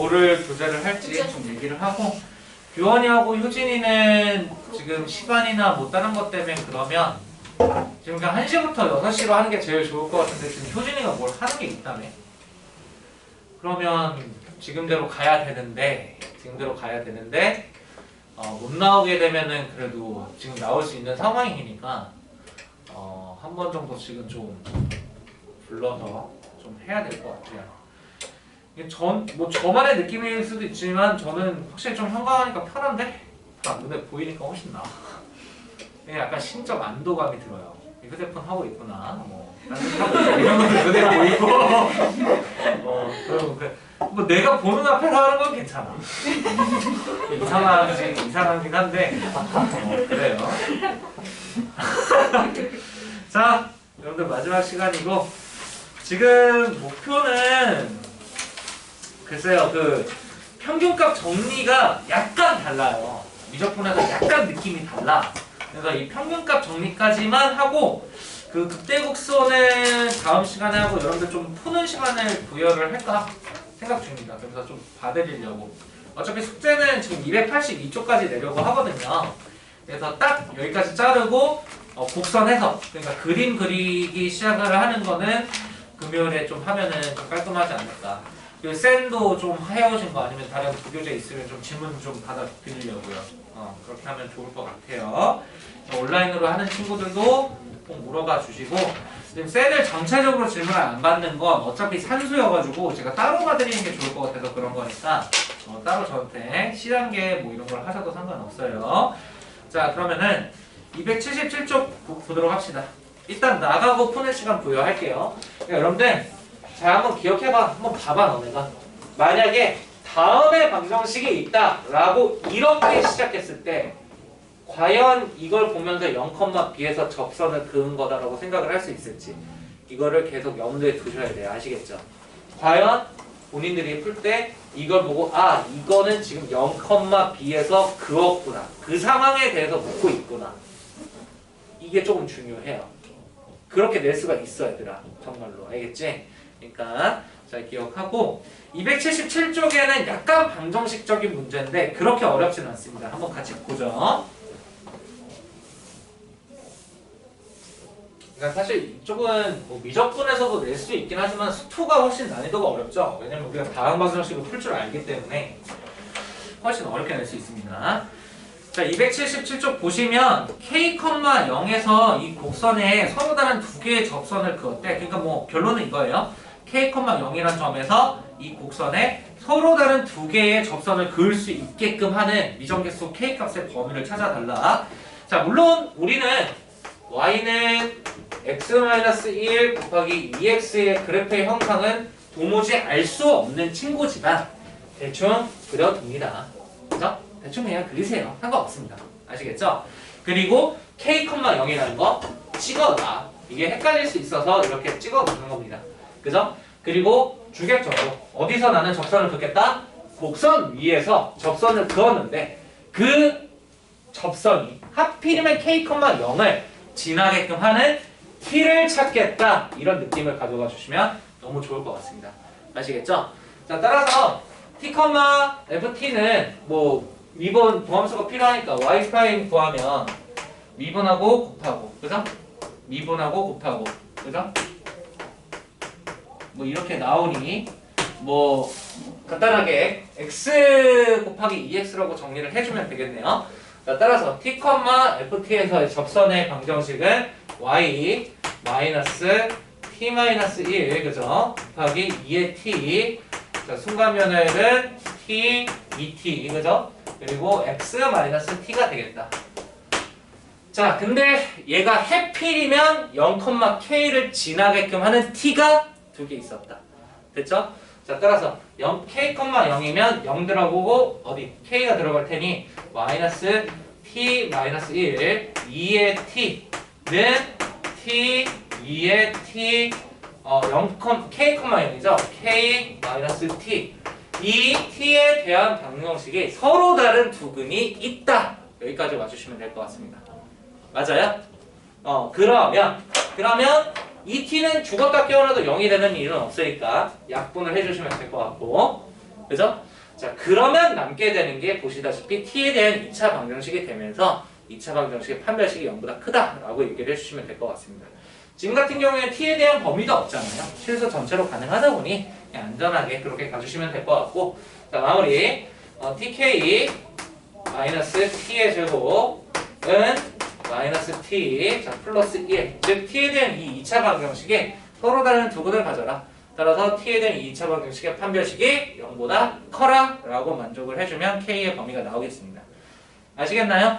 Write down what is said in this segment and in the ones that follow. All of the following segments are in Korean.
뭐를 교재를 할지 좀 얘기를 하고, 규원이하고 효진이는 지금 시간이나 뭐 다른 것 때문에 그러면 지금 그냥 1시부터 6시로 하는 게 제일 좋을 것 같은데, 지금 효진이가 뭘 하는 게 있다며. 그러면 지금대로 가야 되는데 못 나오게 되면은 그래도 지금 나올 수 있는 상황이니까 한 번 정도씩은 좀 불러서 좀 해야 될 것 같아요. 이게 뭐 저만의 느낌일 수도 있지만 저는 확실히 좀 현강하니까 편한데 다 눈에 보이니까 훨씬 나아. 약간 심적 안도감이 들어요. 휴대폰 하고 있구나. 뭐 이런 것도 눈에 보이고. 그리고 뭐 내가 보는 앞에서 하는 건 괜찮아. 이상하긴 한데 그래요. 자, 여러분들 마지막 시간이고 지금 목표는 글쎄요, 그 평균값 정리가 약간 달라요. 미적분에서 약간 느낌이 달라. 그래서 이 평균값 정리까지만 하고 그 극대국수는 다음 시간에 하고 여러분들 좀 푸는 시간을 부여를 할까 생각 중입니다. 그래서 좀 봐드리려고. 어차피 숙제는 지금 282쪽까지 내려고 하거든요. 그래서 딱 여기까지 자르고 곡선해서, 그러니까 그림 그리기 시작을 하는 거는 금요일에 좀 하면은 좀 깔끔하지 않을까. 그리고 쌤도 좀 해오신 거 아니면 다른 부교재 있으면 좀 질문 좀 받아드리려고요. 그렇게 하면 좋을 것 같아요. 온라인으로 하는 친구들도 꼭 물어봐 주시고, 지금 쌤을 전체적으로 질문을 안 받는 건 어차피 산수여가지고 제가 따로 봐드리는 게 좋을 것 같아서 그런 거니까 따로 저한테 실한계 뭐 이런 걸 하셔도 상관없어요. 자, 그러면은 277쪽 보도록 합시다. 일단 나가고 푸는 시간 부여할게요. 그러니까 여러분들 자, 한번 기억해봐. 한번 봐봐, 너네가. 만약에 다음에 방정식이 있다 라고 이렇게 시작했을 때 과연 이걸 보면서 0,b에서 접선을 그은 거다라고 생각을 할 수 있을지, 이거를 계속 염두에 두셔야 돼요. 아시겠죠? 과연 본인들이 풀 때 이걸 보고 이거는 지금 0,b에서 그었구나, 그 상황에 대해서 묻고 있구나, 이게 조금 중요해요. 그렇게 낼 수가 있어, 얘들아. 정말로. 알겠지? 그러니까 잘 기억하고, 277쪽에는 약간 방정식적인 문제인데 그렇게 어렵지는 않습니다. 한번 같이 보죠. 그러니까 사실 이쪽은 뭐 미적분에서도 낼 수 있긴 하지만 수투가 훨씬 난이도가 어렵죠. 왜냐면 우리가 다음 방정식을 풀 줄 알기 때문에 훨씬 어렵게 낼 수 있습니다. 자, 277쪽 보시면 K,0에서 이 곡선에 서로 다른 두 개의 접선을 그었대. 그러니까 뭐 결론은 이거예요. K,0이란 점에서 이 곡선에 서로 다른 두 개의 접선을 그을 수 있게끔 하는 미정계수 K값의 범위를 찾아달라. 자, 물론 우리는 Y는 x-1 곱하기 2x의 그래프의 형상은 도무지 알 수 없는 친구지만 대충 그려둡니다. 그죠? 대충 그냥 그리세요. 상관없습니다. 아시겠죠? 그리고 K,0이라는 거 찍어놔. 이게 헷갈릴 수 있어서 이렇게 찍어놓는 겁니다. 그죠? 그리고 주객적으로 어디서 나는 접선을 긋겠다? 곡선 위에서 접선을 그었는데 그 접선이 하필이면 K,0을 지나게끔 하는 t를 찾겠다. 이런 느낌을 가져가 주시면 너무 좋을 것 같습니다. 아시겠죠? 자, 따라서 t,ft는 뭐 미분 도함수가 필요하니까 y' 구하면 미분하고 곱하고, 그죠? 미분하고 곱하고, 그죠? 뭐 이렇게 나오니 뭐 간단하게 x 곱하기 2x라고 정리를 해주면 되겠네요. 자, 따라서 t,ft에서의 접선의 방정식은 y 마이너스 t-1, 그죠? 곱하기 2의 t. 자, 순간면역은 t, 2t, 그죠? 그리고 x 마이너스 t가 되겠다. 자, 근데 얘가 해필이면 0,k를 지나게끔 하는 t가 두 개 있었다. 됐죠? 자, 따라서 k,0이면 0 들어보고 어디 k가 들어갈 테니 마이너스 t 마이너스 1, 2의 t는 t, 2의 t, k,0이죠? k 마이너스 t. 이 t에 대한 방정식이 서로 다른 두 근이 있다. 여기까지 와주시면 될 것 같습니다. 맞아요? 그러면 이 t는 죽었다 깨어나도 0이 되는 일은 없으니까 약분을 해주시면 될 것 같고, 그죠? 자, 그러면 남게 되는 게 보시다시피 t에 대한 2차 방정식이 되면서 2차 방정식의 판별식이 0보다 크다라고 얘기를 해주시면 될 것 같습니다. 지금 같은 경우에는 t에 대한 범위가 없잖아요. 실수 전체로 가능하다 보니 그냥 안전하게 그렇게 가주시면 될 것 같고, 자, 마무리. tk 마이너스 t의 제곱은 마이너스 t, 자, 플러스 1. 즉 t에 대한 이 2차 방정식에 서로 다른 두 근을 가져라. 따라서 t에 대한 2차 방정식의 판별식이 0보다 커라 라고 만족을 해주면 k의 범위가 나오겠습니다. 아시겠나요?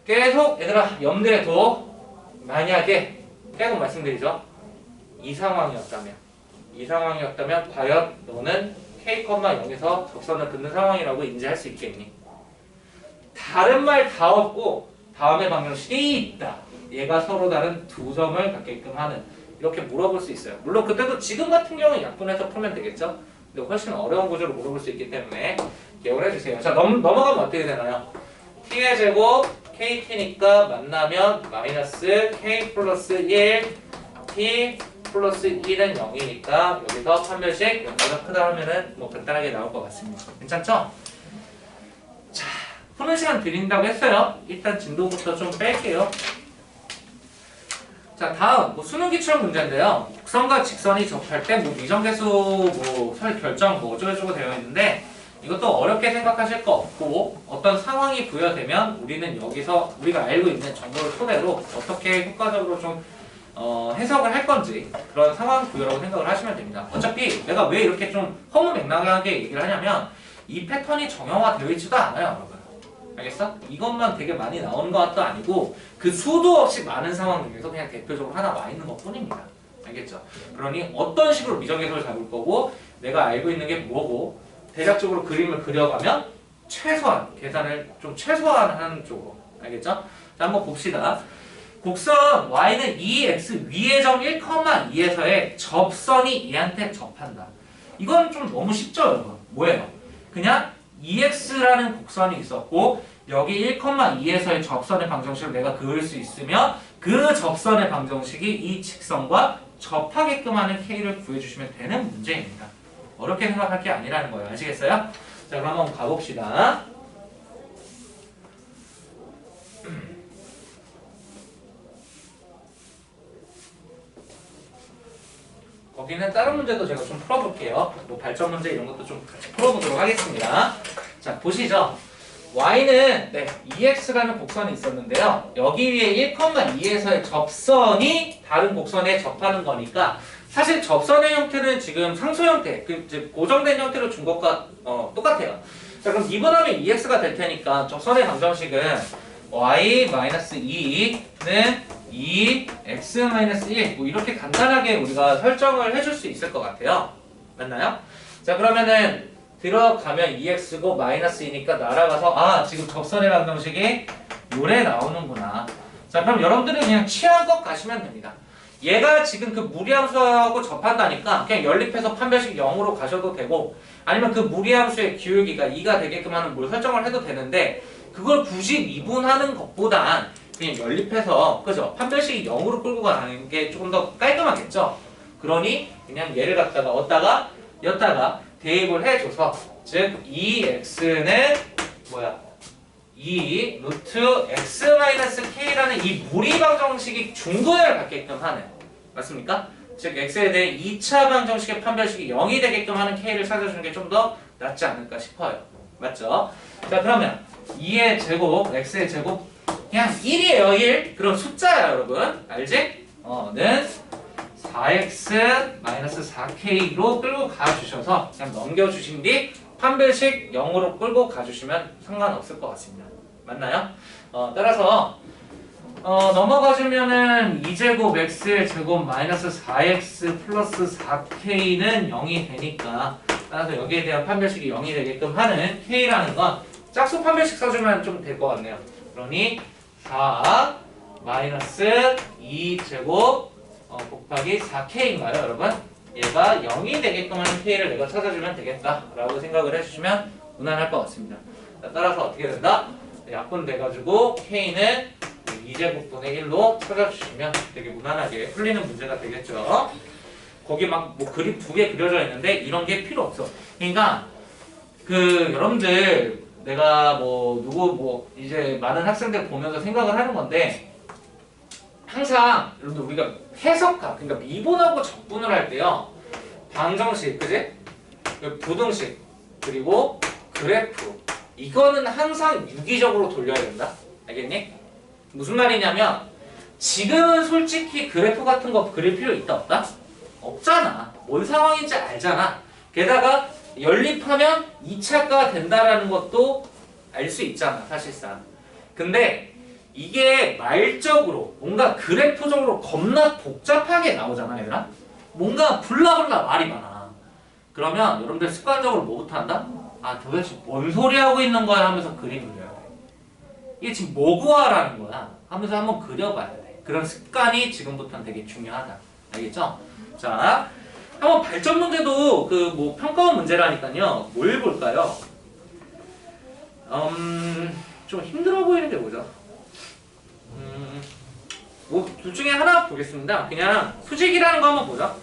계속 얘들아 염두에 둬. 만약에 계속 말씀드리죠. 이 상황이었다면 과연 너는 k,0에서 적선을 긋는 상황이라고 인지할 수 있겠니? 다른 말 다 없고 다음의 방정식이 있다. 얘가 서로 다른 두 점을 갖게끔 하는, 이렇게 물어볼 수 있어요. 물론 그때도 지금 같은 경우는 약분해서 풀면 되겠죠. 근데 훨씬 어려운 구조로 물어볼 수 있기 때문에 기억을 해주세요. 자, 넘어가면 어떻게 되나요? t의 제곱 kt니까 만나면 마이너스 k 플러스 1 t 플러스 1은 0이니까 여기서 판별식 0보다 크다 하면은 뭐 간단하게 나올 것 같습니다. 괜찮죠? 자, 푸는 시간 드린다고 했어요. 일단 진도부터 좀 뺄게요. 자, 다음 수능 기출 문제인데요. 곡선과 직선이 접할 때 미정계수 결정 어쩌고저쩌고 되어 있는데, 이것도 어렵게 생각하실 거 없고 어떤 상황이 부여되면 우리는 여기서 우리가 알고 있는 정보를 토대로 어떻게 효과적으로 좀 해석을 할 건지 그런 상황 부여라고 생각을 하시면 됩니다. 어차피 내가 왜 이렇게 좀 허무맹랑하게 얘기를 하냐면 이 패턴이 정형화되어 있지도 않아요, 여러분. 알겠어? 이것만 되게 많이 나오는 것도 아니고 그 수도 없이 많은 상황 중에서 그냥 대표적으로 하나 와 있는 것 뿐입니다. 알겠죠? 그러니 어떤 식으로 미정계수를 잡을 거고 내가 알고 있는 게 뭐고 대략적으로 그림을 그려가면 최소한 계산을 좀 최소화하는 쪽으로. 알겠죠? 자, 한번 봅시다. 곡선 y는 2x 위의 점 1,2에서의 접선이 얘한테 접한다. 이건 좀 너무 쉽죠, 여러분? 뭐예요? 그냥 2x라는 곡선이 있었고 여기 1,2에서의 접선의 방정식을 내가 그을 수 있으면 그 접선의 방정식이 이 직선과 접하게끔 하는 k를 구해주시면 되는 문제입니다. 어렵게 생각할 게 아니라는 거예요. 아시겠어요? 자, 그럼 한번 가봅시다. 거기는 다른 문제도 제가 좀 풀어볼게요. 뭐 발전 문제 이런 것도 좀 같이 풀어보도록 하겠습니다. 자, 보시죠. y는 2x라는 곡선이 있었는데요. 여기 위에 1,2에서의 접선이 다른 곡선에 접하는 거니까 사실 접선의 형태는 지금 상수 형태, 고정된 형태로 준 것과 똑같아요. 자, 그럼 이번하면 2x가 될 테니까 접선의 방정식은 y-2는 2x-1 뭐 이렇게 간단하게 우리가 설정을 해줄 수 있을 것 같아요. 맞나요? 자, 그러면은 들어가면 2x고 -2니까 날아가서 지금 접선의 방정식이 요래 나오는구나. 자, 그럼 여러분들은 그냥 취향껏 가시면 됩니다. 얘가 지금 그 무리함수하고 접한다니까 그냥 연립해서 판별식 0으로 가셔도 되고 아니면 그 무리함수의 기울기가 2가 되게끔 하는 뭘 설정을 해도 되는데 그걸 굳이 미분하는 것보단 그냥 연립해서 그죠? 판별식이 0으로 끌고 가는 게 조금 더 깔끔하겠죠? 그러니 그냥 얘를 갖다가 였다가 대입을 해줘서 즉 2x는 2 루트 x-k라는 이 무리 방정식이 중근을 갖게끔 하는, 맞습니까? 즉 x에 대해 2차 방정식의 판별식이 0이 되게끔 하는 k를 찾아주는 게 좀 더 낫지 않을까 싶어요. 맞죠? 자, 그러면 2의 제곱, x의 제곱 그냥 1이에요. 1. 그럼 숫자야, 여러분. 알지? 는 4x-4k로 끌고 가주셔서 그냥 넘겨주신 뒤 판별식 0으로 끌고 가주시면 상관없을 것 같습니다. 맞나요? 따라서 넘어가주면은 2제곱 x의 제곱 마이너스 4x 플러스 4k는 0이 되니까 따라서 여기에 대한 판별식이 0이 되게끔 하는 k라는 건 짝수 판별식 써주면 좀 될 것 같네요. 그러니 4 마이너스 2제곱 곱하기 4k인가요, 여러분? 얘가 0이 되게끔 하는 k를 내가 찾아주면 되겠다라고 생각을 해주시면 무난할 것 같습니다. 자, 따라서 어떻게 된다? 약분돼가지고 k는 2제곱분의 1로 찾아주시면 되게 무난하게 풀리는 문제가 되겠죠. 거기 막 뭐 그림 2개 그려져 있는데 이런 게 필요 없어. 그러니까 여러분들 내가 뭐 누구 뭐 이제 많은 학생들 보면서 생각을 하는 건데 항상 여러분들 우리가 해석학 그러니까 미분하고 적분을 할 때요 방정식 그지? 부등식 그리고 그래프 이거는 항상 유기적으로 돌려야 된다 알겠니? 무슨 말이냐면 지금은 솔직히 그래프 같은 거 그릴 필요 있다 없다? 없잖아 뭔 상황인지 알잖아 게다가 연립하면 2차가 된다라는 것도 알 수 있잖아 사실상 근데 이게 말적으로 뭔가 그래프적으로 겁나 복잡하게 나오잖아 얘들아 뭔가 블라블라 말이 많아 그러면 여러분들 습관적으로 뭐부터 한다? 아 도대체 뭔 소리 하고 있는 거야 하면서 그림 그려야 돼 이게 지금 뭐 구하라는 거야 하면서 한번 그려봐야 돼 그런 습관이 지금부터는 되게 중요하다 알겠죠? 자 한번 발전 문제도 그 뭐 평가원 문제라니까요. 뭘 볼까요? 좀 힘들어 보이는데 뭐죠? 뭐 둘 중에 하나 보겠습니다. 그냥 수직이라는 거 한번 보죠.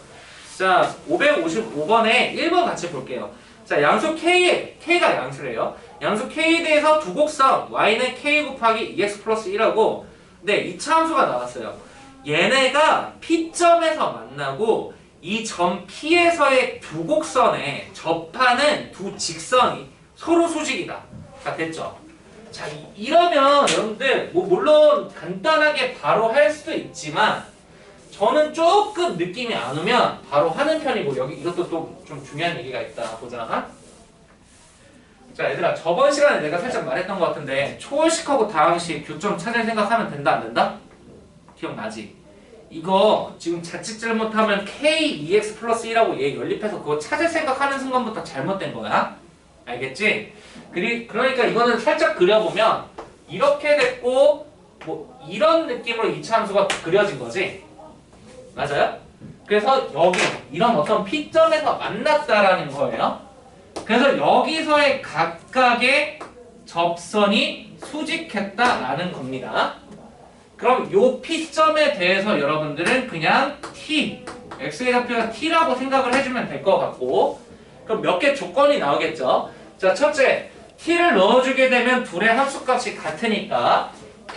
자, 555번에 1번 같이 볼게요. 자, 양수 K가 양수래요. 양수 K에 대해서 두 곡선 Y는 K 곱하기 2X 플러스 1하고 네, 이차 함수가 나왔어요. 얘네가 P점에서 만나고 이 점 P에서의 두 곡선에 접하는 두 직선이 서로 수직이다. 자, 됐죠? 자, 이러면 여러분들 뭐 물론 간단하게 바로 할 수도 있지만 저는 조금 느낌이 안 오면 바로 하는 편이고 여기 이것도 또 좀 중요한 얘기가 있다. 보자. 자, 얘들아 저번 시간에 내가 살짝 말했던 것 같은데 초월식하고 다항식 교점 찾을 생각하면 된다 안 된다? 기억나지? 이거 지금 자칫 잘못하면 K2X 플러스 1하고 얘 연립해서 그거 찾을 생각하는 순간부터 잘못된 거야. 알겠지? 그러니까 이거는 살짝 그려보면 이렇게 됐고 뭐 이런 느낌으로 이차 함수가 그려진 거지. 맞아요? 그래서 여기 이런 어떤 P점에서 만났다라는 거예요. 그래서 여기서의 각각의 접선이 수직했다라는 겁니다. 그럼 요 P점에 대해서 여러분들은 그냥 T, X의 좌표가 T라고 생각을 해주면 될 것 같고 그럼 몇 개 조건이 나오겠죠? 자, 첫째, T를 넣어주게 되면 둘의 함수값이 같으니까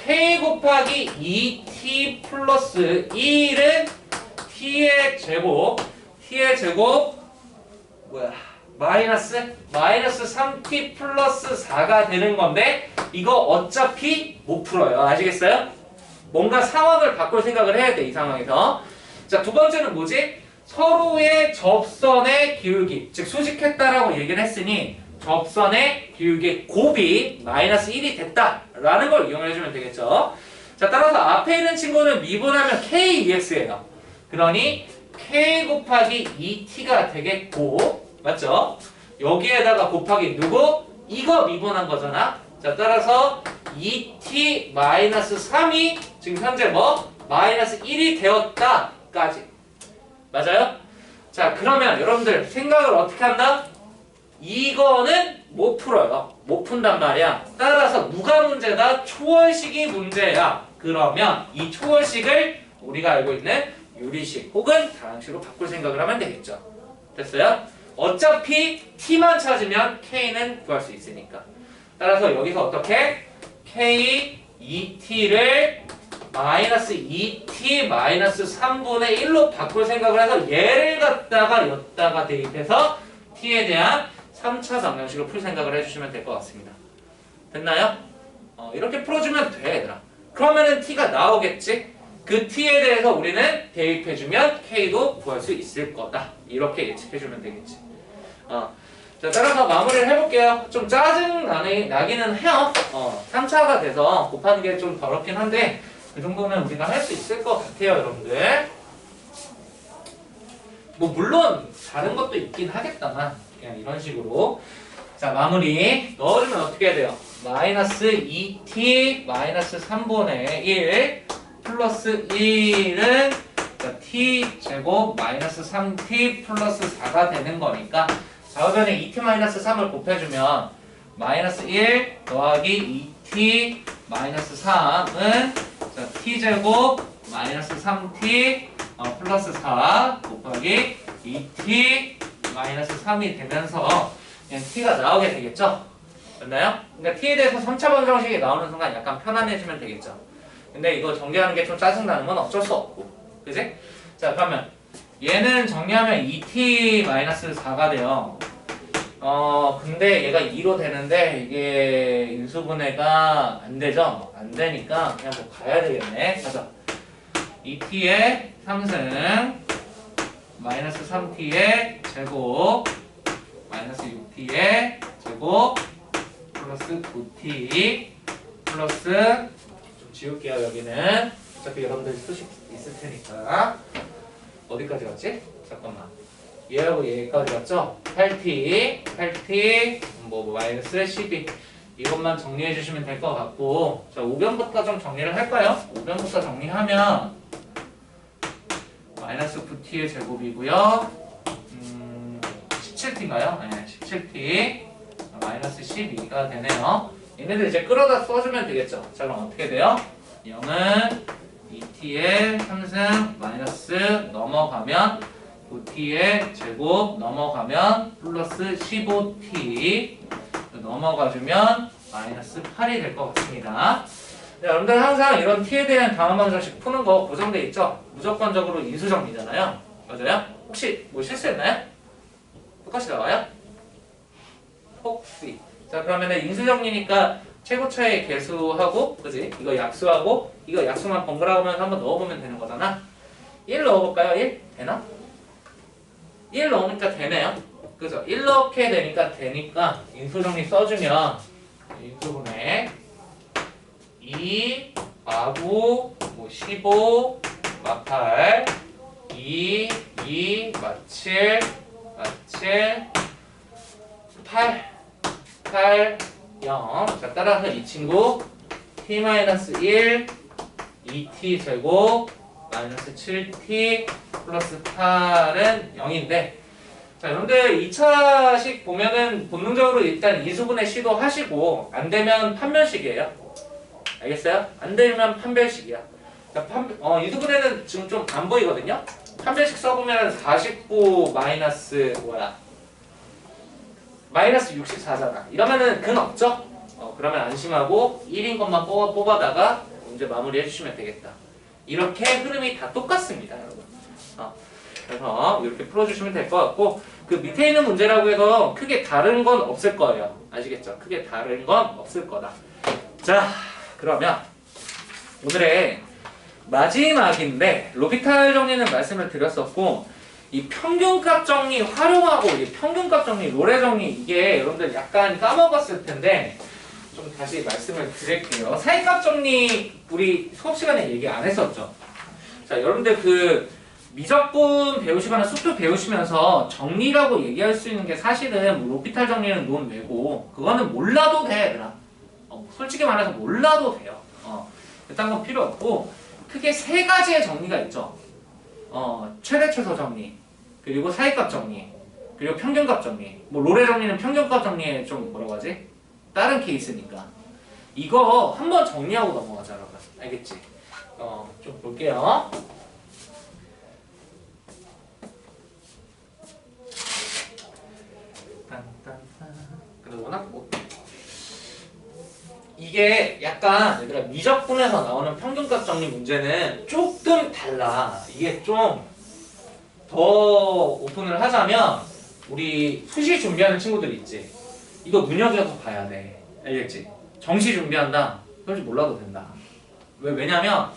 K 곱하기 2T 플러스 1은 T의 제곱 마이너스 3T 플러스 4가 되는 건데 이거 어차피 못 풀어요. 아시겠어요? 뭔가 상황을 바꿀 생각을 해야 돼, 이 상황에서. 자, 두 번째는 뭐지? 서로의 접선의 기울기, 즉 수직했다라고 얘기를 했으니 접선의 기울기 곱이 마이너스 1이 됐다라는 걸 이용해주면 되겠죠. 자, 따라서 앞에 있는 친구는 미분하면 K2X예요. 그러니 K 곱하기 2T가 되겠고, 맞죠? 여기에다가 곱하기 누구? 이거 미분한 거잖아. 자, 따라서 2T-3이 지금 현재 뭐? 마이너스 1이 되었다까지. 맞아요? 자, 그러면 여러분들 생각을 어떻게 한다? 이거는 못 풀어요. 못 푼단 말이야. 따라서 누가 문제다? 초월식이 문제야. 그러면 이 초월식을 우리가 알고 있는 유리식 혹은 다항식으로 바꿀 생각을 하면 되겠죠. 됐어요? 어차피 T만 찾으면 K는 구할 수 있으니까. 따라서 여기서 어떻게? K 2T를 마이너스 2T 마이너스 3분의 1로 바꿀 생각을 해서 얘를 갖다가 여기다가 대입해서 T에 대한 3차 방정식을 풀 생각을 해주시면 될 것 같습니다. 됐나요? 이렇게 풀어주면 돼, 얘들아. 그러면은 T가 나오겠지? 그 T에 대해서 우리는 대입해주면 K도 구할 수 있을 거다. 이렇게 예측해주면 되겠지. 자, 따라서 마무리를 해볼게요. 좀 짜증 나기는 해요. 3차가 돼서 곱하는 게 좀 더럽긴 한데 그 정도는 우리가 할 수 있을 것 같아요, 여러분들. 뭐 물론 다른 것도 있긴 하겠다만 그냥 이런 식으로. 자, 마무리 넣어주면 어떻게 해야 돼요? 마이너스 2t 마이너스 3분의 1 플러스 1은 t 제곱 마이너스 3t 플러스 4가 되는 거니까 좌우변에 2t 마이너스 3을 곱해주면 마이너스 1 더하기 2t 마이너스 3은 t 제곱 마이너스 3t 플러스 4 곱하기 2t 마이너스 3이 되면서 그냥 t가 나오게 되겠죠? 맞나요? 그러니까 t에 대해서 3차 방정식이 나오는 순간 약간 편안해지면 되겠죠? 근데 이거 정리하는 게 좀 짜증나는 건 어쩔 수 없고, 그지? 자, 그러면 얘는 정리하면 2t-4가 돼요. 근데 얘가 2로 되는데 이게 인수분해가 안 되죠? 안 되니까 그냥 뭐 가야 되겠네. 가자. 2t의 3승 마이너스 3t의 제곱 마이너스 6t의 제곱 플러스 9t 플러스 좀 지울게요. 여기는 어차피 여러분들 수식 있을 테니까. 어디까지 갔지? 잠깐만. 얘하고 얘까지 갔죠? 8t 뭐 마이너스 12 이것만 정리해 주시면 될 것 같고, 자 5변부터 좀 정리를 할까요? 5변부터 정리하면 마이너스 9t의 제곱이고요. 17t인가요? 네, 17t 마이너스 12가 되네요. 얘네들 이제 끌어다 써주면 되겠죠? 자 그럼 어떻게 돼요? 0은 2t의 3승 마이너스 넘어가면 9t의 제곱 넘어가면 플러스 15t 넘어가주면 마이너스 8이 될 것 같습니다. 네, 여러분들 항상 이런 t에 대한 다음 방정식 푸는 거 고정돼 있죠? 무조건적으로 인수정리잖아요. 맞아요? 혹시 뭐 실수했나요? 똑같이 나와요? 혹시. 자 그러면은 인수정리니까 최고차의 개수하고, 그지? 이거 약수하고 이거 약수만 번갈아 가면서 한번 넣어보면 되는 거잖아. 1 넣어볼까요? 1? 되나? 1 넣으니까 되네요. 그죠? 1 넣게 되니까 인수정리 써주면 인수분해 2, 마구, 뭐 15, 마8, 2, 마7, 8, 0. 자, 따라서 이 친구 t-1, 2t 제곱, 마이너스 7t 플러스 8은 0인데, 자, 여러분들 2차식 보면은 본능적으로 일단 인수분해 시도하시고, 안 되면 판별식이에요. 알겠어요? 안 되면 판별식이야. 자, 인수분해는 지금 좀 안 보이거든요? 판별식 써보면 49 마이너스 마이너스 64잖아. 이러면은 근 없죠? 그러면 안심하고 1인 것만 뽑아다가 문제 마무리 해주시면 되겠다. 이렇게 흐름이 다 똑같습니다, 여러분. 그래서 이렇게 풀어주시면 될 것 같고, 그 밑에 있는 문제라고 해서 크게 다른 건 없을 거예요. 아시겠죠? 크게 다른 건 없을 거다. 자, 그러면 오늘의 마지막인데, 로피탈 정리는 말씀을 드렸었고, 이 평균값 정리 활용하고 이 평균값 정리, 로레 정리, 이게 여러분들 약간 까먹었을 텐데 좀 다시 말씀을 드릴게요. 사이값 정리 우리 수업 시간에 얘기 안 했었죠? 자, 여러분들 그 미적분 배우시거나 수표 배우시면서 정리라고 얘기할 수 있는 게 사실은 뭐 로피탈 정리는 논 외고 그거는 몰라도 돼, 얘들아. 솔직히 말해서 몰라도 돼요. 일단 건 필요 없고, 크게 세 가지의 정리가 있죠. 최대 최소 정리, 그리고 사이값 정리, 그리고 평균값 정리. 뭐 로레 정리는 평균값 정리에 좀 뭐라고 하지? 다른 케이스니까. 이거 한번 정리하고 넘어가자, 여러분. 알겠지? 좀 볼게요. 근데 워낙 뭐 이게 약간 얘들아 미적분에서 나오는 평균값 정리 문제는 조금 달라. 이게 좀 더 오픈을 하자면 우리 수시 준비하는 친구들 있지? 이거 눈여겨서 봐야 돼. 알겠지? 정시 준비한다? 솔직히 몰라도 된다. 왜냐면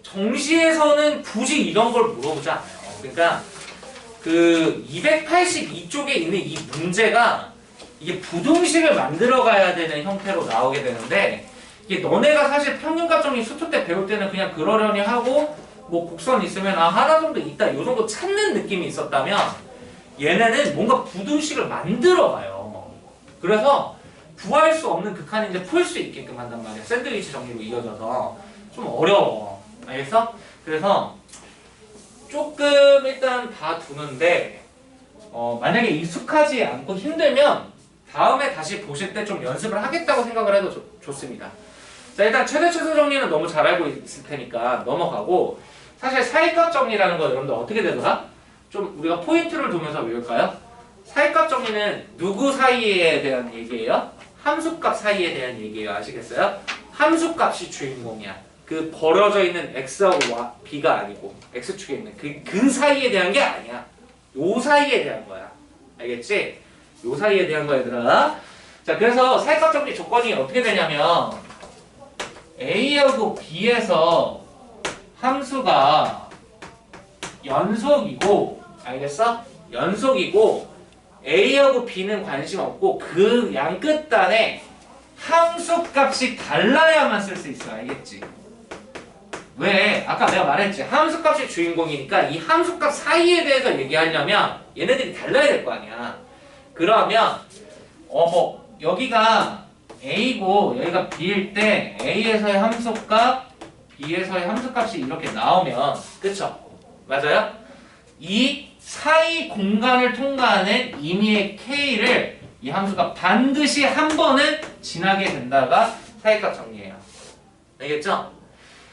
정시에서는 굳이 이런 걸 물어보지 않아요. 그러니까 그 282쪽에 있는 이 문제가 이게 부등식을 만들어 가야 되는 형태로 나오게 되는데, 이게 너네가 사실 평균값 정리 수투 때 배울 때는 그냥 그러려니 하고 뭐 곡선 있으면 하나 정도 있다 요 정도 찾는 느낌이 있었다면, 얘네는 뭔가 부등식을 만들어 가요. 그래서 구할 수 없는 극한이 이제 풀 수 있게끔 한단 말이야. 샌드위치 정리로 이어져서 좀 어려워. 알겠어? 그래서 조금 일단 봐두는데, 만약에 익숙하지 않고 힘들면 다음에 다시 보실 때 좀 연습을 하겠다고 생각을 해도 좋습니다. 자, 일단 최대 최소 정리는 너무 잘 알고 있을 테니까 넘어가고, 사실 사이값 정리라는 거 여러분들 어떻게 되더라? 좀 우리가 포인트를 두면서 외울까요? 사이값 정리는 누구 사이에 대한 얘기예요? 함수값 사이에 대한 얘기예요. 아시겠어요? 함수값이 주인공이야. 그 벌어져 있는 x하고 b가 아니고 x축에 있는 그 사이에 대한 게 아니야. 요 사이에 대한 거야. 알겠지? 요 사이에 대한 거야, 얘들아. 자, 그래서 사이값 정리 조건이 어떻게 되냐면 a하고 b에서 함수가 연속이고, 알겠어? 연속이고 a하고 b는 관심 없고 그 양 끝단에 함수값이 달라야만 쓸 수 있어. 알겠지? 왜? 아까 내가 말했지. 함수값이 주인공이니까 이 함수값 사이에 대해서 얘기하려면 얘네들이 달라야 될 거 아니야. 그러면 뭐 여기가 a고 여기가 b일 때 a에서의 함수값, b에서의 함수값이 이렇게 나오면, 그쵸? 맞아요? 이 사이 공간을 통과하는 임의의 k를 이 함수가 반드시 한 번은 지나게 된다가 사이값 정리예요. 알겠죠?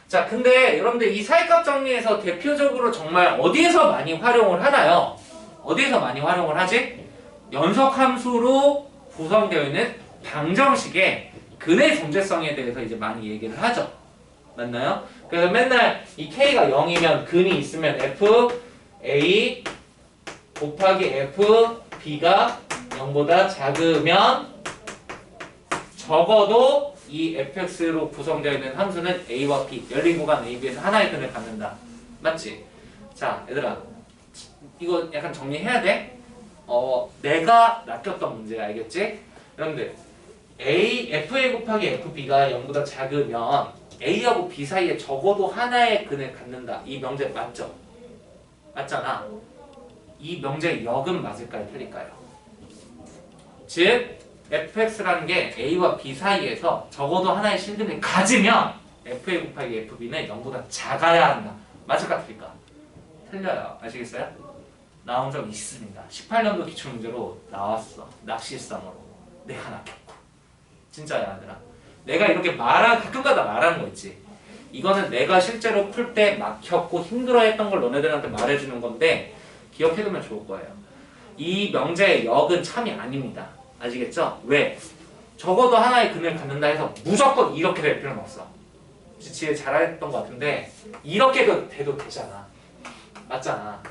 자, 근데 여러분들 이 사이값 정리에서 대표적으로 정말 어디에서 많이 활용을 하나요? 어디에서 많이 활용을 하지? 연속함수로 구성되어 있는 방정식의 근의 존재성에 대해서 이제 많이 얘기를 하죠. 맞나요? 그래서 맨날 이 k가 0이면 근이 있으면 f a 곱하기 f b가 0보다 작으면 적어도 이 fx로 구성되어 있는 함수는 a와 b, 열린 구간 a, b에서 하나의 근을 갖는다. 맞지? 자, 얘들아, 이거 약간 정리해야 돼? 내가 낚였던 문제 알겠지? 여러분들, fa 곱하기 fb가 0보다 작으면 a하고 b 사이에 적어도 하나의 근을 갖는다. 이 명제 맞죠? 맞잖아. 이 명제의 역은 맞을까요? 틀릴까요? 즉 fx라는 게 a와 b 사이에서 적어도 하나의 실근을 가지면 fa 곱하기 fb는 0보다 작아야 한다. 맞을까 틀릴까? 틀려요. 아시겠어요? 나온 적 있습니다. 18년도 기출문제로 나왔어. 낚시성으로. 내가 낚였고. 진짜야, 얘들아. 내가 이렇게 가끔가다 말하는 거 있지. 이거는 내가 실제로 풀 때 막혔고 힘들어했던 걸 너네들한테 말해주는 건데 기억해두면 좋을 거예요. 이 명제의 역은 참이 아닙니다. 아시겠죠? 왜? 적어도 하나의 근을 갖는다 해서 무조건 이렇게 될 필요는 없어. 지혜 잘했던 것 같은데 이렇게 돼도 되잖아. 맞잖아.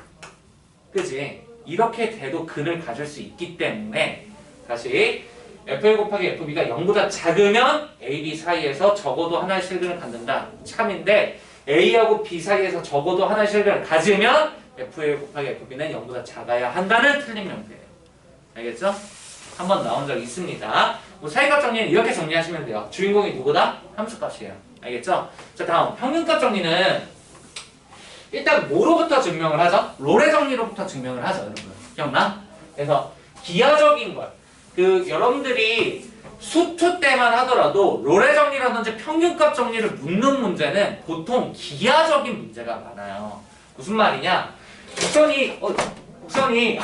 그지? 이렇게 돼도 근을 가질 수 있기 때문에 다시 fa 곱하기 fb가 0보다 작으면 a, b 사이에서 적어도 하나의 실근을 갖는다. 참인데 a하고 b 사이에서 적어도 하나의 실근을 가지면 fa 곱하기 fb는 0보다 작아야 한다는 틀린 명제예요. 알겠죠? 한번 나온 적 있습니다. 뭐 사이값 정리는 이렇게 정리하시면 돼요. 주인공이 누구다? 함수값이에요. 알겠죠? 자, 다음 평균값 정리는 일단 뭐로부터 증명을 하죠? 롤의 정리로부터 증명을 하죠, 여러분. 기억나? 그래서 기하적인 걸. 여러분들이 수투 때만 하더라도 롤의 정리라든지 평균값 정리를 묻는 문제는 보통 기하적인 문제가 많아요. 무슨 말이냐? 곡선이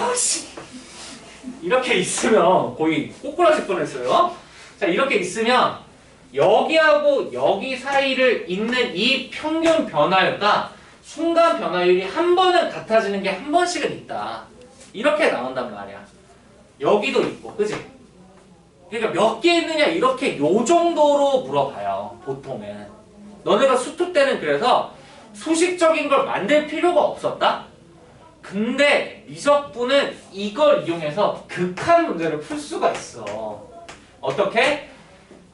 이렇게 있으면 거의 꼬꾸라질 뻔했어요. 자, 이렇게 있으면 여기하고 여기 사이를 잇는 이 평균 변화율과 순간 변화율이 한 번은 같아지는 게 한 번씩은 있다. 이렇게 나온단 말이야. 여기도 있고, 그지? 그러니까 몇 개 있느냐 이렇게 요 정도로 물어봐요. 보통은. 너네가 수투 때는 그래서 수식적인 걸 만들 필요가 없었다? 근데 이석분은 이걸 이용해서 극한 문제를 풀 수가 있어. 어떻게?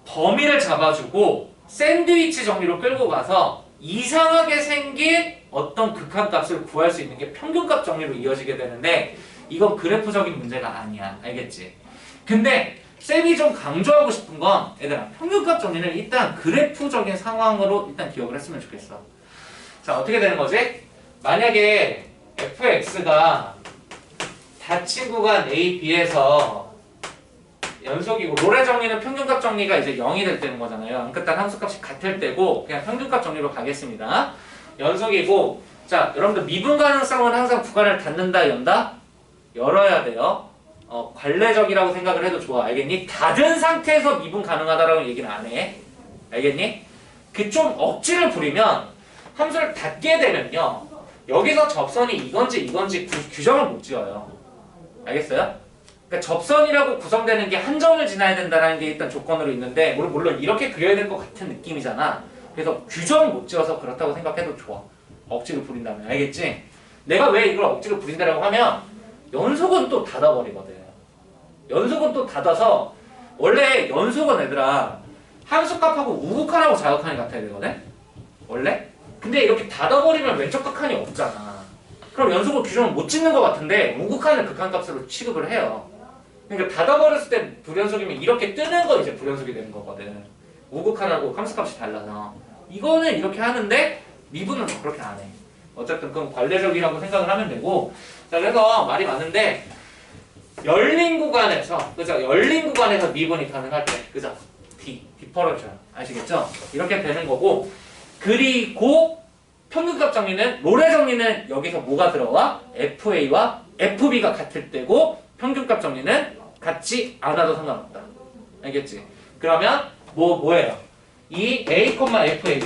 범위를 잡아주고 샌드위치 정리로 끌고 가서 이상하게 생긴 어떤 극한값을 구할 수 있는 게 평균값 정리로 이어지게 되는데 이건 그래프적인 문제가 아니야. 알겠지? 근데 쌤이 좀 강조하고 싶은 건 얘들아 평균값 정리는 일단 그래프적인 상황으로 일단 기억을 했으면 좋겠어. 자, 어떻게 되는 거지? 만약에 fx가 닫힌 구간 a, b에서 연속이고 롤의 정리는 평균값 정리가 이제 0이 될 때는 거잖아요. 끝단 함수값이 같을 때고 그냥 평균값 정리로 가겠습니다. 연속이고 자, 여러분들 미분 가능성은 항상 구간을 닫는다, 연다? 열어야 돼요. 관례적이라고 생각을 해도 좋아. 알겠니? 닫은 상태에서 미분 가능하다라고 얘기는 안 해. 알겠니? 그 좀 억지를 부리면 함수를 닫게 되면요. 여기서 접선이 이건지 규정을 못 지어요. 알겠어요? 그러니까 접선이라고 구성되는 게 한 점을 지나야 된다는 게 일단 조건으로 있는데 물론 이렇게 그려야 될 것 같은 느낌이잖아. 그래서 규정 못 지어서 그렇다고 생각해도 좋아. 억지로 부린다면. 알겠지? 내가 왜 이걸 억지로 부린다라고 하면 연속은 또 닫아버리거든. 연속은 또 닫아서 원래 연속은 얘들아 함수값하고 우극한하고 자극한이 같아야 되거든? 원래? 근데 이렇게 닫아버리면 왼쪽 극한이 없잖아. 그럼 연속은 규정을 못 짓는 것 같은데 우극한을 극한값으로 취급을 해요. 그러니까 닫아버렸을 때 불연속이면 이렇게 뜨는 거 이제 불연속이 되는 거거든. 우극한하고 함수값이 달라서. 이거는 이렇게 하는데 미분은 그렇게 안 해. 어쨌든 그건 관례적이라고 생각을 하면 되고. 자, 그래서 말이 많은데 열린 구간에서 그죠? 열린 구간에서 미분이 가능할 때 그죠? 디퍼런셜 아시겠죠? 이렇게 되는 거고. 그리고 평균값 정리는 롤의 정리는 여기서 뭐가 들어와? FA와 FB가 같을 때고 평균값 정리는 같지 않아도 상관없다. 알겠지? 그러면 뭐예요? 이 A, FA,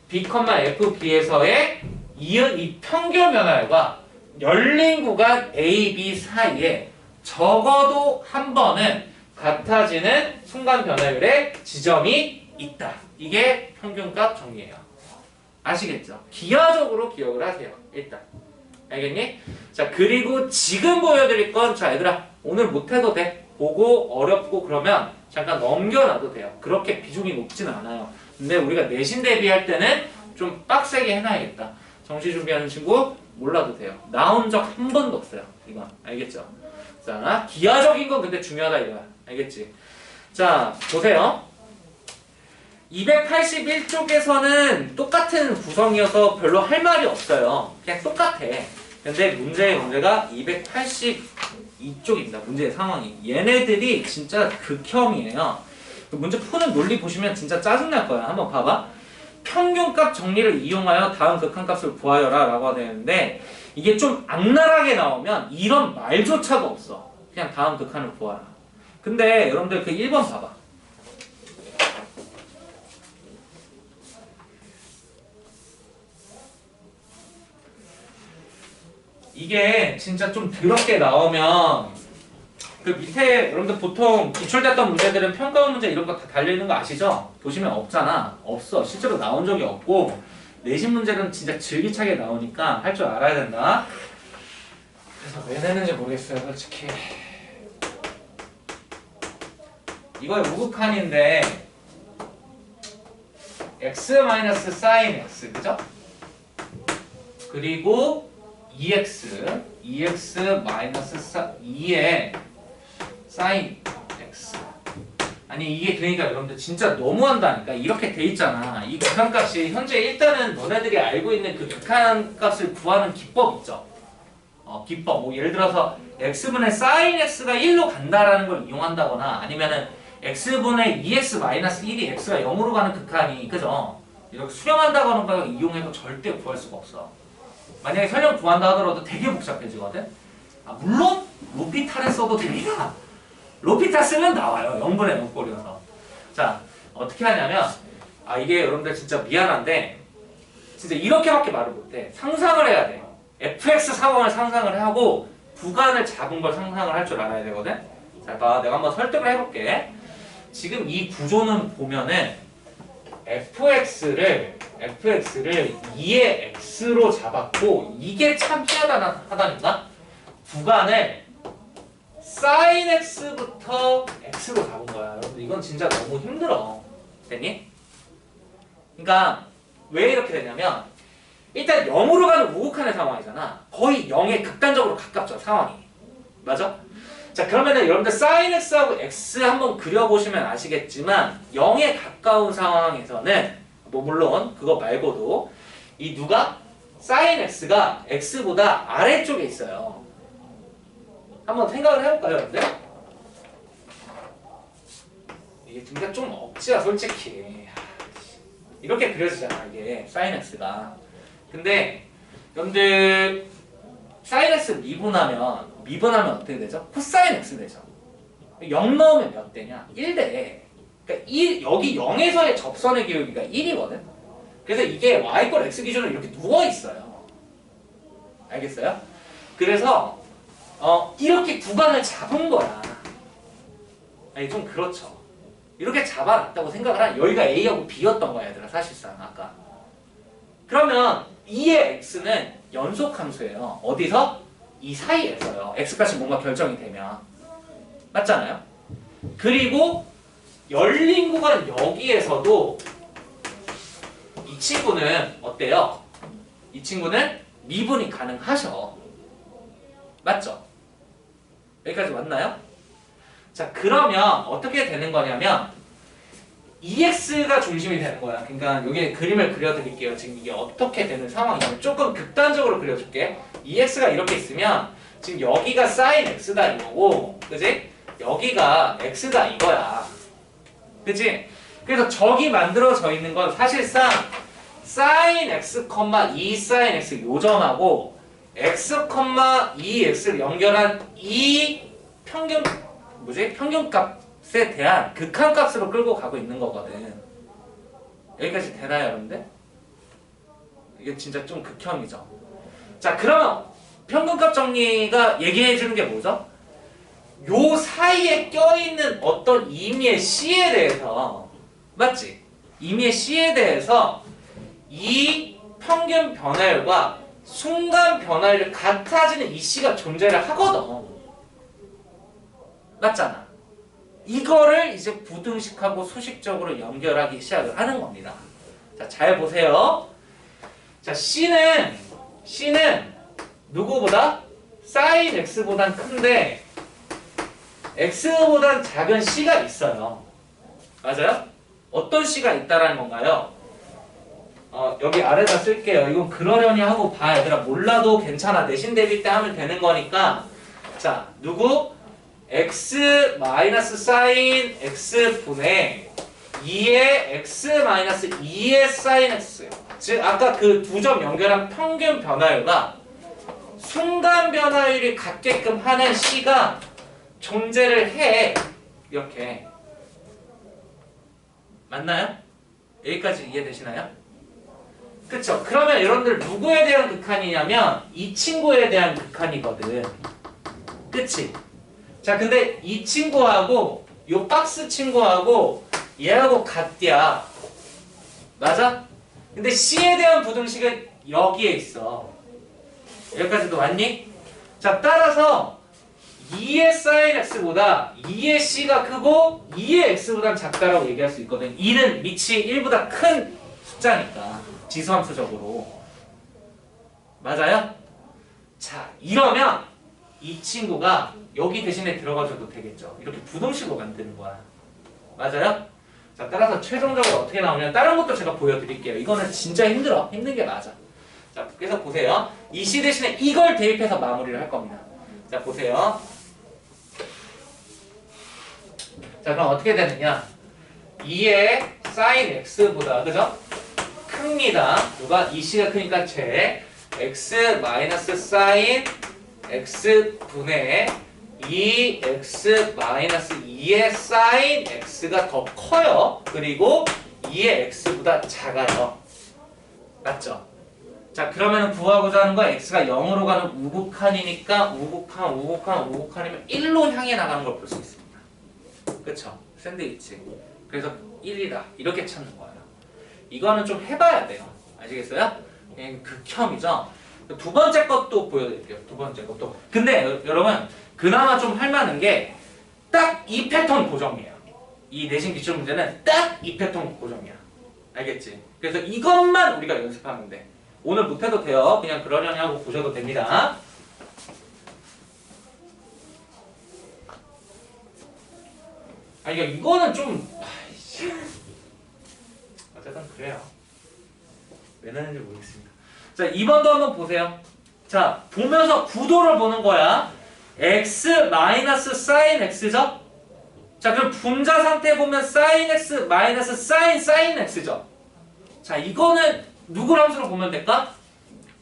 B, FB에서의 이은 이 평균 변화율과 열린 구간 A, B 사이에 적어도 한 번은 같아지는 순간 변화율의 지점이 있다. 이게 평균값 정리예요. 아시겠죠? 기하적으로 기억을 하세요. 일단. 알겠니? 자, 그리고 지금 보여드릴 건, 자, 얘들아, 오늘 못해도 돼. 보고 어렵고 그러면 잠깐 넘겨놔도 돼요. 그렇게 비중이 높진 않아요. 근데 우리가 내신 대비할 때는 좀 빡세게 해놔야겠다. 정시 준비하는 친구 몰라도 돼요. 나온 적 한 번도 없어요. 이건. 알겠죠? 자, 기하적인 건 근데 중요하다 이거야. 알겠지? 자, 보세요. 281쪽에서는 똑같은 구성이어서 별로 할 말이 없어요. 그냥 똑같아. 근데 문제가 282쪽입니다. 문제의 상황이. 얘네들이 진짜 극혐이에요. 문제 푸는 논리 보시면 진짜 짜증날 거야. 한번 봐봐. 평균값 정리를 이용하여 다음 극한값을 구하여라 라고 되는데 이게 좀 악랄하게 나오면 이런 말조차도 없어. 그냥 다음 극한을 구하라. 근데 여러분들 그 1번 봐봐. 이게 진짜 좀 더럽게 나오면 그 밑에 여러분들 보통 기출됐던 문제들은 평가원 문제 이런 거 다 달려있는 거 아시죠? 보시면 없잖아. 없어. 실제로 나온 적이 없고 내신 문제는 진짜 즐기차게 나오니까 할 줄 알아야 된다. 그래서 왜 내는지 모르겠어요. 솔직히. 이거의 우극한인데 x-sin x 그죠? 그리고 2x 마이너스 2의 sin x. 아니 이게 그러니까 여러분들 진짜 너무한다니까. 이렇게 돼 있잖아. 이 극한값이 현재 일단은 너네들이 알고 있는 그 극한값을 구하는 기법 있죠. 기법. 뭐 예를 들어서 x분의 sin x가 1로 간다라는 걸 이용한다거나 아니면은 x분의 2x 마이너스 1이 x가 0으로 가는 극한이 그죠? 이렇게 수렴한다고 하는 걸 이용해서 절대 구할 수가 없어. 만약에 설령 구한다 하더라도 되게 복잡해지거든? 물론 로피탈을 써도 됩니다. 로피탈 쓰면 나와요. 0분의 0 꼴이어서. 자, 어떻게 하냐면 이게 여러분들 진짜 미안한데 진짜 이렇게밖에 말을 못해. 상상을 해야 돼. fx 상황을 상상을 하고 구간을 잡은 걸 상상을 할 줄 알아야 되거든? 자, 봐. 내가 한번 설득을 해볼게. 지금 이 구조는 보면은 fx를 2의 x로 잡았고 이게 참 희한하다니까? 구간을 sin x부터 x로 잡은 거야. 여러분 이건 진짜 너무 힘들어. 됐니? 그러니까 왜 이렇게 되냐면 일단 0으로 가는 우극한의 상황이잖아. 거의 0에 극단적으로 가깝죠. 상황이. 맞아? 자, 그러면은 여러분들 sin x하고 x 한번 그려보시면 아시겠지만 0에 가까운 상황에서는 뭐 물론 그거 말고도 이 누가? sin x가 x보다 아래쪽에 있어요. 한번 생각을 해볼까요, 여러분들? 이게 진짜 좀 억지야, 솔직히. 이렇게 그려지잖아, 이게 sin x가. 근데 여러분들 sin x 미분하면 어떻게 되죠? 코사인 x 되죠. 0 넣으면 몇 대냐? 1대. 그러니까 여기 0에서의 접선의 기울기가 1이거든. 그래서 이게 y꼴 x 기준으로 이렇게 누워 있어요. 알겠어요? 그래서 이렇게 구간을 잡은 거야. 아니 좀 그렇죠. 이렇게 잡아놨다고 생각을 하면 여기가 A하고 B였던 거야 얘들아 사실상 아까. 그러면 2의 x는 연속함수예요. 어디서? 이 사이에서요. x값이 뭔가 결정이 되면. 맞잖아요? 그리고 열린 구간 여기에서도 이 친구는 어때요? 이 친구는 미분이 가능하셔. 맞죠? 여기까지 왔나요? 자 그러면 어떻게 되는 거냐면 EX가 중심이 되는 거야. 그러니까 여기 그림을 그려드릴게요. 지금 이게 어떻게 되는 상황이냐면 조금 극단적으로 그려줄게. EX가 이렇게 있으면 지금 여기가 sin X다 이거고 그지? 여기가 X다 이거야. 그지? 그래서 저기 만들어져 있는 건 사실상 sin X, 2 sin X 요점하고 X, 2X를 연결한 이 평균값에 대한 극한값으로 끌고 가고 있는 거거든. 여기까지 되나요, 여러분들? 이게 진짜 좀 극혐이죠. 자, 그러면 평균값 정리가 얘기해 주는 게 뭐죠? 요 사이에 껴있는 어떤 임의의 C에 대해서 맞지? 임의의 C에 대해서 이 평균 변화율과 순간 변화율이 같아지는 이 C가 존재를 하거든. 맞잖아. 이거를 이제 부등식하고 수식적으로 연결하기 시작을 하는 겁니다. 자, 잘 보세요. 자, C는 누구보다? sin X보단 큰데 X보단 작은 C가 있어요. 맞아요? 어떤 C가 있다라는 건가요? 여기 아래다 쓸게요. 이건 그러려니 하고 봐. 얘들아 몰라도 괜찮아. 내신 대비 때 하면 되는 거니까. 자, 누구? x 마이너스 sin x 분의 2의 x 마이너스 2의 sin x. 즉 아까 그 두 점 연결한 평균 변화율과 순간 변화율이 같게끔 하는 C가 존재를 해. 이렇게. 맞나요? 여기까지 이해되시나요? 그쵸? 그러면 여러분들 누구에 대한 극한이냐면 이 친구에 대한 극한이거든. 그치? 자, 근데 이 친구하고 요 박스 친구하고 얘하고 같디야. 맞아? 근데 C에 대한 부등식은 여기에 있어. 여기까지도 왔니? 자, 따라서 2의 sin x보다 2의 C가 크고 2의 x보다 작다라고 얘기할 수 있거든. 2는 밑이 1보다 큰 숫자니까 지수함수적으로. 맞아요? 자, 이러면 이 친구가 여기 대신에 들어가줘도 되겠죠. 이렇게 부등식으로 만드는 거야. 맞아요? 자, 따라서 최종적으로 어떻게 나오냐. 다른 것도 제가 보여드릴게요. 이거는 진짜 힘들어. 힘든 게 맞아. 자, 그래서 보세요. 이 C 대신에 이걸 대입해서 마무리를 할 겁니다. 자, 보세요. 자, 그럼 어떻게 되느냐. 2의 sin x보다, 그죠? 큽니다. 누가? 이 C가 크니까 제 x 마이너스 sin x 분의 2x 마이너스 2의 sin x가 더 커요. 그리고 2의 x보다 작아요. 맞죠? 자, 그러면 구하고자 하는 거 x가 0으로 가는 우극한이니까 우극한이면 1로 향해 나가는 걸 볼 수 있습니다. 그쵸? 샌드위치. 그래서 1이다. 이렇게 찾는 거예요. 이거는 좀 해봐야 돼요. 아시겠어요? 극혐이죠? 두 번째 것도 보여드릴게요. 두 번째 것도. 근데 여러분 그나마 좀 할만한 게 딱 이 패턴 고정이에요. 이 내신 기출 문제는 딱 이 패턴 고정이야. 알겠지? 그래서 이것만 우리가 연습하면 돼. 오늘 못해도 돼요. 그냥 그러려니 하고 보셔도 됩니다. 아니 이거는 좀 어쨌든 그래요. 왜 나는지 모르겠습니다. 자, 2번도 한번 보세요. 자, 보면서 구도를 보는 거야. x 마이너스 sin x죠? 자, 그럼 분자 상태 보면 sin x 마이너스 sin x죠? 자, 이거는 누굴 함수로 보면 될까?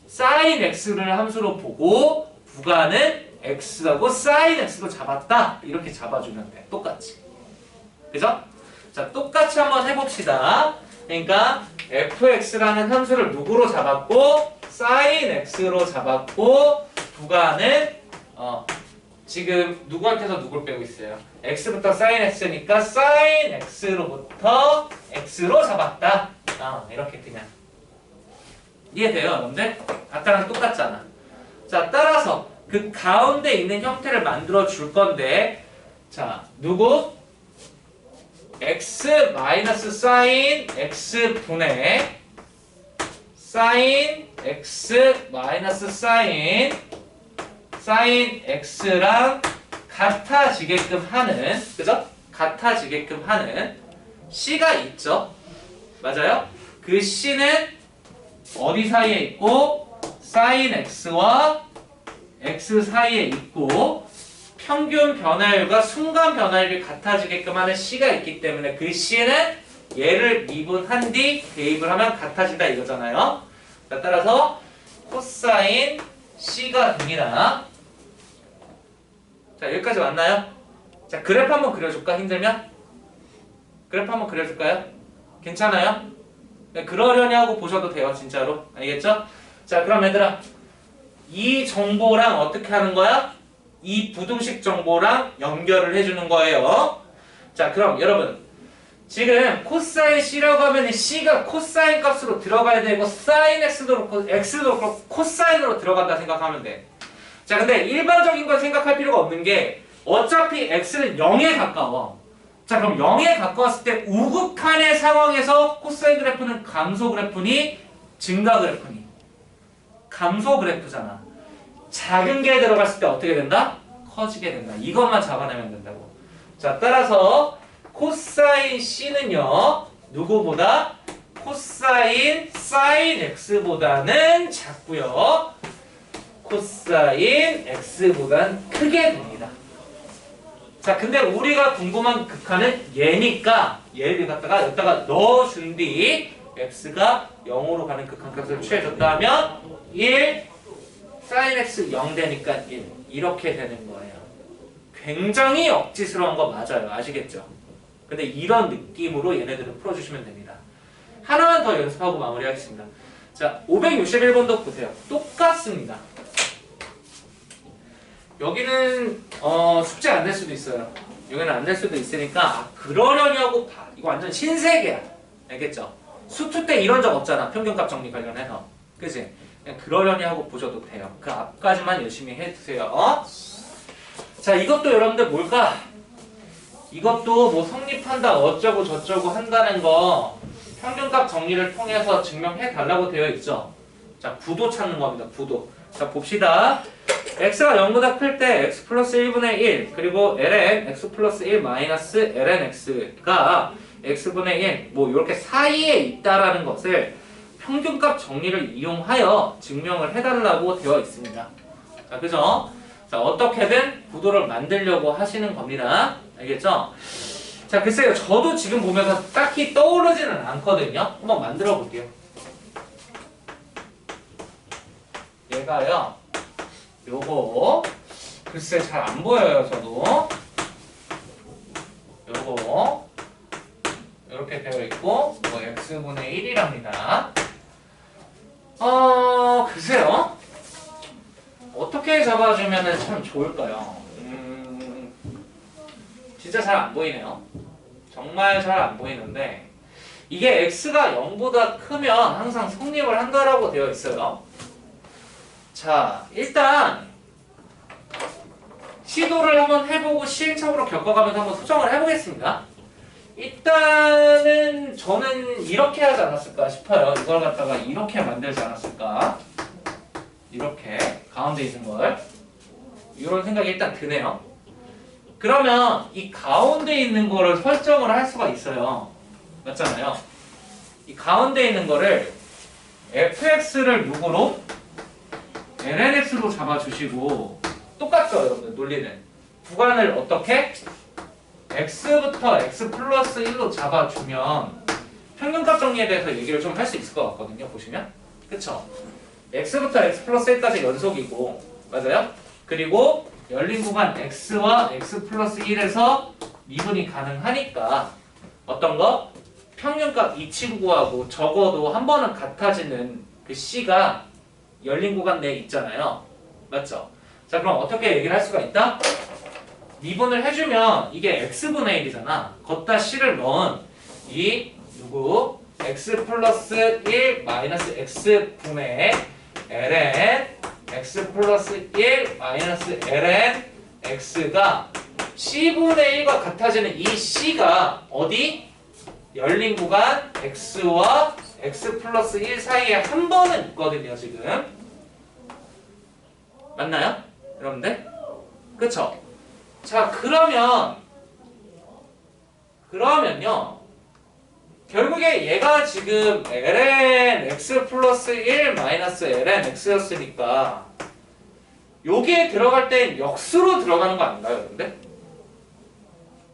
sin x를 함수로 보고 구간은 x하고 sin x로 잡았다. 이렇게 잡아주면 돼. 똑같이. 그죠? 자, 똑같이 한번 해봅시다. 그러니까 fx라는 함수를 누구로 잡았고 sin x로 잡았고 구간은 지금 누구한테서 누굴 빼고 있어요? x부터 sin x니까 sin x로부터 x로 잡았다. 이렇게 그냥 이해돼요, 여러분들? 아까랑 똑같잖아. 자, 따라서 그 가운데 있는 형태를 만들어 줄 건데, 자, 누구? x 마이너스 sin x 분의 sin x 마이너스 sin x랑 같아지게끔 하는, 그죠? 같아지게끔 하는 c가 있죠? 맞아요? 그 c는 어디 사이에 있고 sin x와 x 사이에 있고 평균 변화율과 순간 변화율이 같아지게끔 하는 c가 있기 때문에 그 c는 얘를 미분한 뒤 대입을 하면 같아진다 이거잖아요. 자, 따라서 코사인 c가 됩니다. 자, 여기까지 왔나요? 자, 그래프 한번 그려줄까? 힘들면? 그래프 한번 그려줄까요? 괜찮아요? 네, 그러려니 하고 보셔도 돼요, 진짜로. 알겠죠? 자, 그럼 얘들아, 이 정보랑 어떻게 하는 거야? 이 부등식 정보랑 연결을 해주는 거예요. 자, 그럼 여러분, 지금 코사인 c라고 하면 c가 코사인 값으로 들어가야 되고 사인 x도 그렇고 x도 그렇고 코사인으로 들어간다 생각하면 돼. 자, 근데 일반적인 건 생각할 필요가 없는 게 어차피 x는 0에 가까워. 자, 그럼 0에 가까웠을 때 우극한의 상황에서 코사인 그래프는 감소 그래프니 증가 그래프니 감소 그래프잖아. 작은 게 들어갔을 때 어떻게 된다? 커지게 된다. 이것만 잡아내면 된다고. 자, 따라서 코사인 c는요, 누구보다? 코사인 sin x보다는 작고요, 코사인 x보다는 크게 됩니다. 자, 근데 우리가 궁금한 극한은 얘니까 얘를 갖다가 여기다가 넣어준 뒤 x가 0으로 가는 극한값을 취해줬다면 1, sin x 0 되니까 1 이렇게 되는 거예요. 굉장히 억지스러운 거 맞아요. 아시겠죠? 근데 이런 느낌으로 얘네들을 풀어주시면 됩니다. 하나만 더 연습하고 마무리하겠습니다. 자, 561번도 보세요. 똑같습니다. 여기는 숙제 안 될 수도 있어요. 여기는 안 될 수도 있으니까 그러려니 하고 봐. 이거 완전 신세계야. 알겠죠? 수투 때 이런 적 없잖아. 평균값 정리 관련해서. 그치? 그냥 그러려니 하고 보셔도 돼요. 그 앞까지만 열심히 해주세요. 자, 이것도 여러분들 뭘까? 이것도 뭐 성립한다 어쩌고 저쩌고 한다는 거 평균값 정리를 통해서 증명해 달라고 되어 있죠. 자, 부도 찾는 겁니다. 부도. 자, 봅시다. x가 0보다 클 때 x 플러스 1분의 1 그리고 ln x 플러스 1 마이너스 ln x가 x분의 1 뭐 이렇게 사이에 있다라는 것을 평균값 정리를 이용하여 증명을 해달라고 되어 있습니다. 자, 그죠? 자, 어떻게든 부도를 만들려고 하시는 겁니다. 알겠죠? 자, 글쎄요. 저도 지금 보면서 딱히 떠오르지는 않거든요. 한번 만들어 볼게요. 얘가요. 요거 글쎄 잘 안 보여요. 저도 요거 이렇게 되어 있고 뭐 x분의 1이랍니다. 글쎄요. 어떻게 잡아주면 참 좋을까요? 진짜 잘 안 보이네요. 정말 잘 안 보이는데 이게 x가 0보다 크면 항상 성립을 한다라고 되어 있어요. 자, 일단 시도를 한번 해보고 시행착오로 겪어가면서 한번 수정을 해보겠습니다. 일단은 저는 이렇게 하지 않았을까 싶어요. 이걸 갖다가 이렇게 만들지 않았을까. 이렇게 가운데 있는 걸 이런 생각이 일단 드네요. 그러면 이 가운데 있는 거를 설정을 할 수가 있어요. 맞잖아요. 이 가운데 있는 거를 fx를 누구로? lnx로 잡아주시고 똑같죠 여러분들 논리는. 구간을 어떻게? x부터 x 플러스 1로 잡아주면 평균값 정리에 대해서 얘기를 좀 할 수 있을 것 같거든요. 보시면 그쵸? x부터 x 플러스 1까지 연속이고 맞아요? 그리고 열린 구간 x와 x 플러스 1에서 미분이 가능하니까 어떤 거? 평균값 이 친구하고 적어도 한 번은 같아지는 그 c가 열린 구간 내에 있잖아요. 맞죠? 자, 그럼 어떻게 얘기를 할 수가 있다? 미분을 해주면 이게 x분의 1이잖아. 걷다 c를 넣은 이 누구? x 플러스 1 마이너스 x분의 ln x 플러스 1 마이너스 ln x가 c분의 1과 같아지는 이 c가 어디? 열린 구간 x와 x 플러스 1 사이에 한 번은 있거든요, 지금. 맞나요? 여러분들? 그쵸? 자, 그러면요. 결국에 얘가 지금 ln x 플러스 1 마이너스 ln x였으니까 여기에 들어갈 땐 역수로 들어가는 거 아닌가요, 여러분들?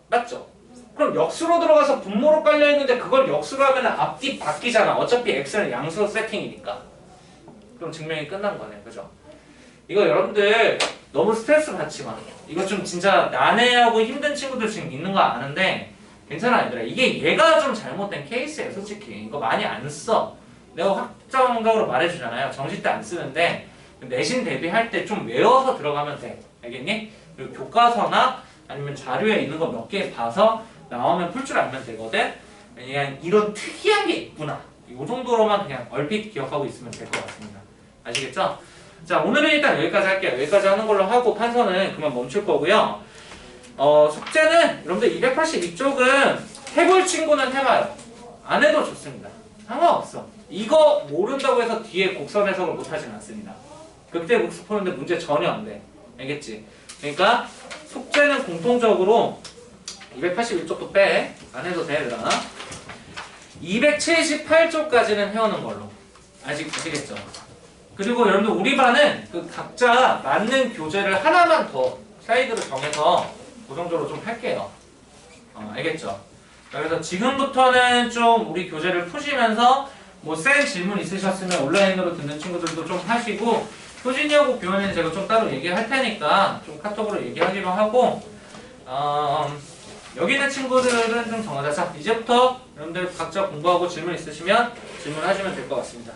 맞죠? 그럼 역수로 들어가서 분모로 깔려있는데 그걸 역수로 하면 앞뒤 바뀌잖아. 어차피 x는 양수 세팅이니까. 그럼 증명이 끝난 거네. 그죠? 이거 여러분들 너무 스트레스 받지 마. 이거 좀 진짜 난해하고 힘든 친구들 지금 있는 거 아는데 괜찮아 얘들아. 이게 얘가 좀 잘못된 케이스예요. 솔직히 이거 많이 안 써. 내가 확정적으로 말해주잖아요. 정시 때 안 쓰는데 내신 대비할 때 좀 외워서 들어가면 돼. 알겠니? 그리고 교과서나 아니면 자료에 있는 거 몇 개 봐서 나오면 풀 줄 알면 되거든. 그냥 이런 특이한 게 있구나. 이 정도로만 그냥 얼핏 기억하고 있으면 될 것 같습니다. 아시겠죠? 자, 오늘은 일단 여기까지 할게요. 여기까지 하는 걸로 하고 판서는 그만 멈출 거고요. 숙제는 여러분들 282쪽은 해볼 친구는 해봐요. 안 해도 좋습니다. 상관없어. 이거 모른다고 해서 뒤에 곡선 해석을 못하진 않습니다. 극대 국수 푸는데 문제 전혀 안 돼. 알겠지? 그러니까 숙제는 공통적으로 281쪽도 빼. 안 해도 돼, 얘들아. 278쪽까지는 해오는 걸로. 아시겠죠? 그리고 여러분들 우리 반은 그 각자 맞는 교재를 하나만 더 사이드로 정해서 고정적으로 좀 할게요. 알겠죠? 그래서 지금부터는 좀 우리 교재를 푸시면서 뭐 센 질문 있으셨으면 온라인으로 듣는 친구들도 좀 하시고 효진이하고 교현이는 제가 좀 따로 얘기할 테니까 좀 카톡으로 얘기하기로 하고 여기 있는 친구들은 좀 정하자. 자, 이제부터 여러분들 각자 공부하고 질문 있으시면 질문하시면 될 것 같습니다.